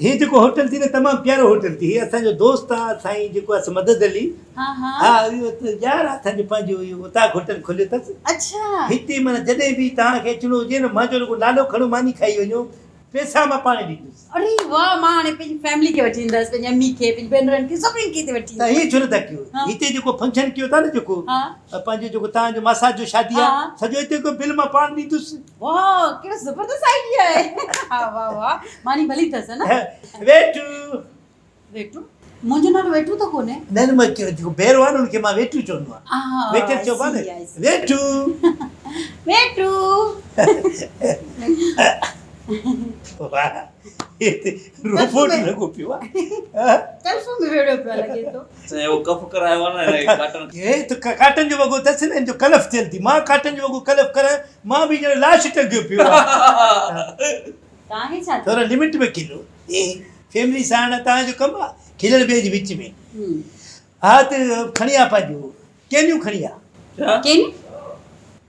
हे जेको होटल थी न तमामु प्यारो होटल थी हे असांजो दोस्त आहे साईं जेको आहे मदद अली हा इहो यार असांजो पंहिंजो इहो उतां होटल खोलियो अथसि अच्छा हिते माना जॾहिं बि तव्हांखे अचिणो हुजे न मुंहिंजो रुगो नालो खणो मानी खाई वञो पैसा मां पाण ॾींदुसि अरे वाह मां हाणे पंहिंजी फैमिली खे वठी ईंदसि पंहिंजी अम्मी खे पंहिंजी भेनरुनि खे सभिनीनि खे हिते वठी त हीअं छो नथा कयो हिते जेको फंक्शन कयो था न जेको पंहिंजो जेको तव्हांजो मासा जो शादी आहे सॼो हिते को बिल मां पाण ॾींदुसि वाह कहिड़ो ज़बरदस्त आइडिया आहे हा वाह वाह मानी भली अथसि न वेठू वेठू मुंहिंजो नालो वेठू त कोन्हे न न मां जेको बेरो आहे न उनखे मां वेठू चवंदो आहियां वेटर चइबो आहे न वेठू वेठू वाह हिते रोबोट लॻो पियो आहे कल्फ में वेड़ो पियो लॻे थो से वो कफ करायो आहे न काटन हे त काटन जो वॻो अथसि न जो कलफ थियल थी मां काटन जो वॻो कलफ करां मां बि ॼण लाश टंगियो पियो आहे तव्हांखे छा थोरो लिमिट में खिलो ए फैमिली सां तव्हांजो कमु आहे खिलण ॿिए जे विच में हा त खणी आ पंहिंजो केनियूं खणी आ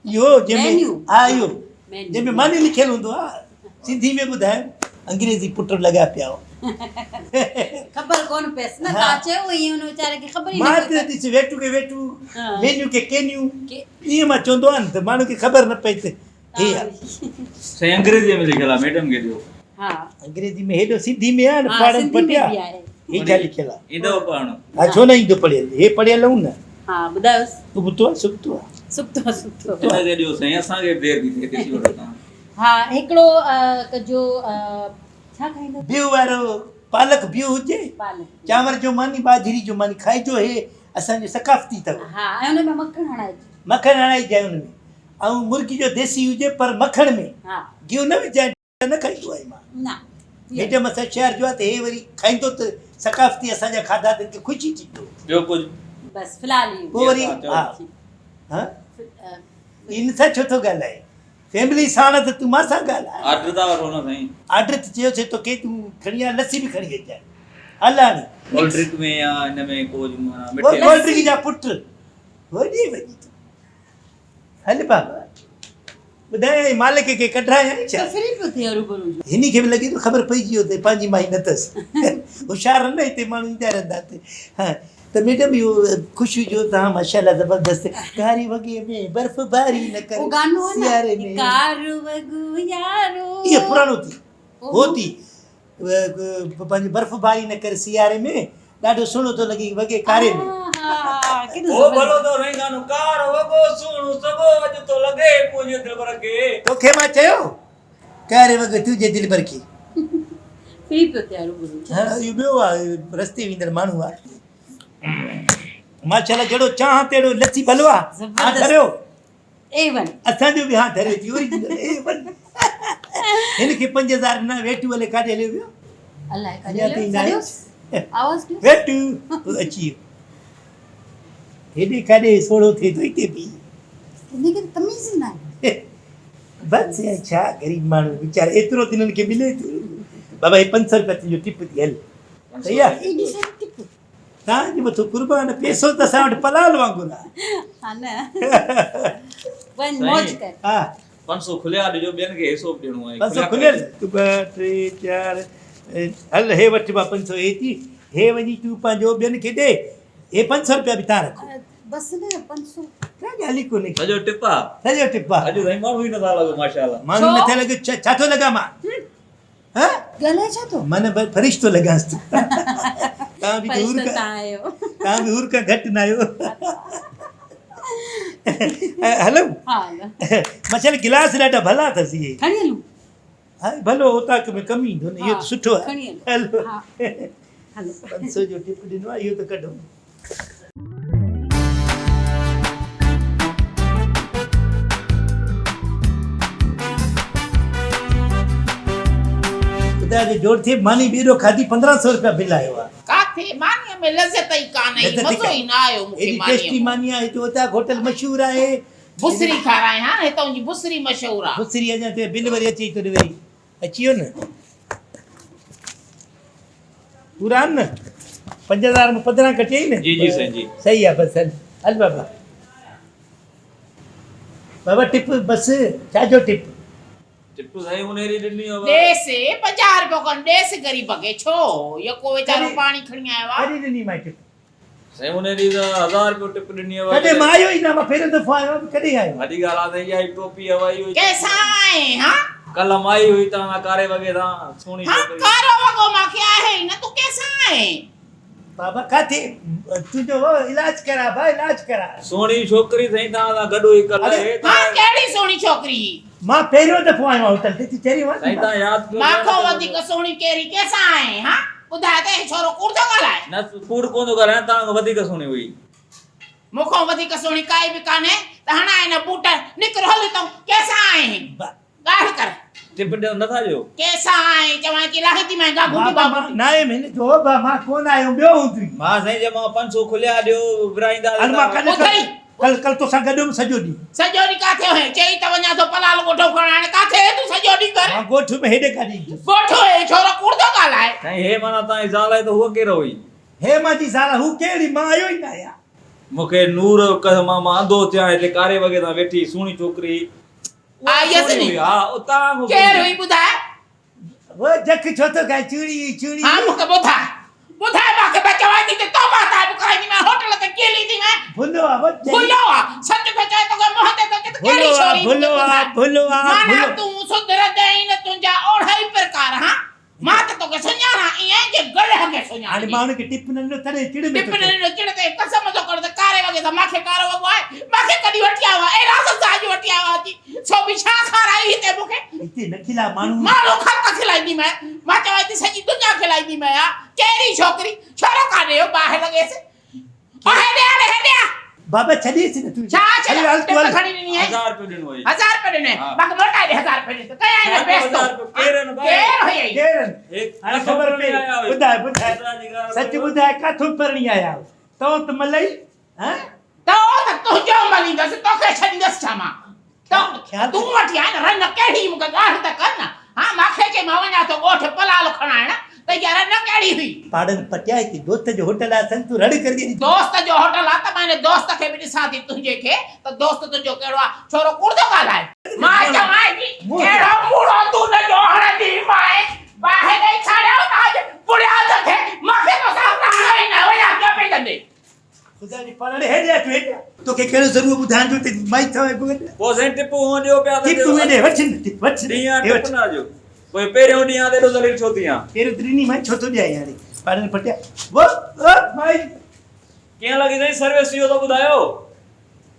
इहो जंहिंमें हा इहो जंहिंमें मानी लिखियलु हूंदो आहे सिंधी में ॿुधायो अंग्रेज़ी पुट लॻा पिया ख़बर कोन पयसि न तव्हां चयो ईअं हुन वीचारे खे ख़बर ई मां त ॾिस वेठू खे वेठू मेन्यू खे केनियूं ईअं मां चवंदो आहियां न त माण्हू खे ख़बर न पई त हे से अंग्रेज़ी में लिखियलु आहे मैडम खे ॾियो हा अंग्रेज़ी में हेॾो सिंधी में आहे न पाड़नि पटिया हेठा लिखियलु आहे ईंदव पढ़ण हा छो न ईंदो पढ़ियल हे पढ़ियल हूं न हा ॿुधायोसि सुबुतो आहे सुबुतो आहे सुठो हिनखे ॾियो साईं असांखे देरि थी थिए ॾिसी वठो तव्हां हा हिकिड़ो कजो छा खाईंदो बिहु वारो पालक बिहु हुजे पालक चांवर जो मानी बाजरी जो मानी खाइजो हे असांजो सकाफ़ती अथव हा ऐं हुन में मखण हणाइजो मखण हणाइजाए हुन में ऐं मुर्गी जो देसी हुजे पर मखण में हा गिहु न विझाए न खाईंदो आहियां मां न मैडम असां शहर जो आहे त हे वरी खाईंदो त सकाफ़ती असांजा खाधा त खे ख़ुशी थींदो ॿियो कुझु बसि फ़िलहाल पोइ वरी हा हा इन सां छो थो ॻाल्हाए फैमिली साण त तूं मां सां ॻाल्हाए ऑर्डर था वठो न साईं ऑर्डर त चयोसीं तोखे तूं खणी आ लस्सी बि खणी अचाए हल हाणे कोल्ड ड्रिंक में या हिन में कुझु कोल्ड ड्रिंक जा पुट वॾी वॾी हल बाबा ॿुधाए मालिक खे कढायां छा फ्री पियो थिए रूबरू जो हिन खे बि लॻे थो ख़बर पइजी वियो त पंहिंजी माई न अथसि होशियारु न हिते माण्हू ईंदा रहंदा हा त मैडम इहो ख़ुशी जो तव्हां माशाल्लाह ज़बरदस्त कारी वॻे में बर्फ़बारी न करे गानो सियारे में कारू वॻो यारो इहो पुराणो थी हो थी पंहिंजी बर्फ़बारी न करे सियारे में ॾाढो सुहिणो थो लॻे वॻे कारे में ओ भलो तो नहीं गानो कार वगो सुणो सगो अज तो लगे मुझे दिलबर के तोखे मां चयो कारे वॻे तुंहिंजे दिलबर खे फ्री पियो थिए रूबरू हा इहो ॿियो आहे रस्ते वेंदड़ माण्हू आहे माशाल्लाह जहिड़ो चाह तहिड़ो लस्सी भलो आहे हा धरियो A1 असांजो बि हा धरियो थी ओरिजिनल A1 हिनखे 5000 न वेठू हले काॾे हलियो वियो अलाए अञा ताईं न आयो। आवाज़ ॾियो वेठू अची वियो हेॾे काॾे सोढ़ो थिए थो हिते बि हिनखे तमीज़ ई न आहे बसि यार छा ग़रीब माण्हू वीचारा एतिरो त हिननि खे मिले थो बाबा हे 500 रुपया तुंहिंजो टिप थी हल सही आहे एॾी सारी टिप तव्हांजे मथां कुर्बान पैसो त असां वटि पलाल वांगुरु आहे हा न वञ मौज कर हा 500 खुलिया ॾिजो ॿियनि खे हिसो ॾियणो आहे 500 खुलियल 2 3 4 हल हे वठि बा 500 हे थी हे वञी तूं पंहिंजो ॿियनि खे ॾे हे 500 रुपया बि तव्हां रखो बस न 500 क्या ॻाल्हि ई कोन्हे सॼो टिप आहे सॼो टिप आहे अॼु साईं माण्हू ई नथा लॻो माशाल्लाह माण्हू नथे लॻे छा थो लॻा मां हा ॻाल्हाए छा थो मन फरिश्तो लॻांसि तव्हां बि हूर पैसा आयो तव्हां बि हूर खां घटि न आहियो हलो हा मसल गिलास ॾाढा भला अथसि इहे खणी हलूं हा भलो ओताक में कमु ईंदो न इहो त सुठो आहे खणी हलो हा हलो 500 जो टिप ॾिनो आहे इहो त कढो ॿुधाए जोड़ थिए मानी ॿीरो खाधी 1500 रुपया बिल आयो आहे काथे मानीअ में लज़त ई कान्हे मज़ो ई न आयो मूंखे एॾी टेस्टी मानी आहे हिते उतां होटल मशहूरु आहे बुसरी खाराए हा हितां जी बुसरी मशहूरु आहे बुसरी अञा ते बिल वरी अची थो वरी अची वियो न पूरा न 5000 में 15 कटियई न जी जी साईं जी सही आहे बसि हल हल बाबा बाबा टिप बस छाजो टिप टिप्पू साईं उनेरी ॾिनी हो देसे 50 रुपयो कोन देस गरीब खे छो यको वेचारो कॾहिं- पाणी खणी आयो आहे कॾहिं ॾिनी मां टिप साईं उनेरी 1000 रुपयो टिप ॾिनी हो कॾहिं मां आयो ई न मां पहिरियों दफ़ो आयो आहियां, कॾहिं आयो वॾी ॻाल्हि आहे त इहा ई टोपी हवाई हुई कैसा आहे हां कल माई हुई तव्हां कारे वॻे तां सुहिणी हां छोकिरी कारो वगो मांखे आहे न तू कैसा आहे बाबा काथे तुंहिंजो वो इलाज करा बा इलाज करा सुहिणी छोकिरी साईं तव्हां सां गॾु हुई कल अरे, हां कहिड़ी सोणी छोकिरी मां पहिरियों दफ़ो आयो आहियां होटल ते चरी वञ साईं तव्हां यादि कयो माखो वधीक सोणी केरी कैसा आहे हां ॿुधाए त हे छोरो कूड़ थो ॻाल्हाए न कूड़ कोन थो ॻाल्हायां तव्हां खां वधीक सुहिणी हुई मूंखां वधीक सोणी काई बि कान्हे त हणाए न बूट निकिर हल तूं कैसा आहे ॻाल्हि कर टिप ॾियो नथा ॾियो कैसा आहे चवां थी लाही थी मैं गागू की बाबू नाए महीने जो बा मां कोन आयो ॿियो हूंदी मां साईं जे मां 500 खुलिया ॾियो विराईंदा हल मां कॾहिं ॿुधई। कल तो सां गॾु हुअमि सॼो ॾींहुं सॼो ॾींहुं काथे हुए चई त वञा थो पलाल ॻोठो खणण हाणे काथे तूं सॼो ॾींहुं कर मां ॻोठ में हेॾे काॾे ॻोठो हे छोरो कूड़ थो ॻाल्हाए साईं हे माना तव्हांजी ज़ाल आहे त हूअ कहिड़ो हुई हे मां जी ज़ाल हू कहिड़ी मां आयो ई न आहियां मूंखे नूर मां अंधो थिया हिते कारे वॻे तां वेठी सुहिणी छोकिरी उहा आई हुयसि सुहिणी नी? हुई, हा उतां खां केरु हुई ॿुधाए वो जख छो तो गाय चूड़ी हा मूंखे ॿुधाए ॿुधाए मूंखे बि चवां थी त तौबा ताब कराईंदी मैं होटल ते केली थी मैं भुलो आ वो भुलो आहे सच थो चए तोखे मुंहं ते थो चए त कहिड़ी छोरी भुलो आ माना तूं सुधरंदे ई न तुंहिंजा ओढ़ा ई प्रकार हां मां त तोखे सुञाणा ईअं जे गड़ह खे हाणे सुञाणी मां हुनखे टिप न तॾहिं चिड़ में टिप न चिड़ ते कसम थो कर त कारे वॻे त मूंखे कारो वॻो आहे मूंखे कॾहिं वठी आयो आहे अहिड़ा ससाज वठी आयो आहे छो बि छा खाराई हिते मूंखे हिते न खिला माण्हू माण्हू खत खिलाईंदी मां चवां थी सॼी दुनिया खिलाईंदी मैं कहिड़ी छोकिरी छोरो काॾे हो ॿाहिरि लॻेसि ओ हेॾे हेॾे बाबा छॾीस न तू छा हल हल तू टिप हल खणी ॾिनी आहे 1000 रुपयो ॾिनो हुई 1000 रुपए ॾिने हा। मूंखे मोटाए दे 1000 रुपए ॾिने कया न बेस्तो केरु न भाई? केरु हुई केरु एक हाणे ख़बर पई ॿुधाए सच ॿुधाए काथो परणी आया तो त मलई हैं त तुंहिंजो मलींदसि तोखे छॾींदसि छा मां ख़्यालु तूं वठी आए न रन कहिड़ी मूंखे ॻाल्हि त कर न हा मूंखे चई मां वञा थो ॻोठ पलाल खणाइण त इहा रन कहिड़ी हुई पाड़न पटिया थी दोस्त जो होटल आहे सन तू रड़ कर दी दोस्त जो होटल आहे त मां दोस्त खे बि ॾिसां थी तुंहिंजे खे त दोस्त तुंहिंजो कहिड़ो आहे छोरो कूड़ थो ॻाल्हाए मां चवां थी कहिड़ो मूड़ो तूं न जो हणंदी माए ॿाहिरि ॾेई छाड़ियो त अॼु बुढ़िया त थे मूंखे तो सां ई न वञा पियो पई कंदे खुदा जी पाड़े हेॾे अच हेॾे तोखे कहिड़ो ज़रूरु ॿुधाइण जो ते माई थो पोइ साईं टिप हुअं ॾियो पिया टिप तू हेॾे वठ वठ ॾींहं टिप न ॾियो पोइ पहिरियों ॾींहुं आहे त एॾो दलील छो थी आहे तेरे त्रिनी माई छो तो ॾियाई हाणे पाड़न पटिया वो ओ माई कीअं लॻी साईं सर्विस इहो त ॿुधायो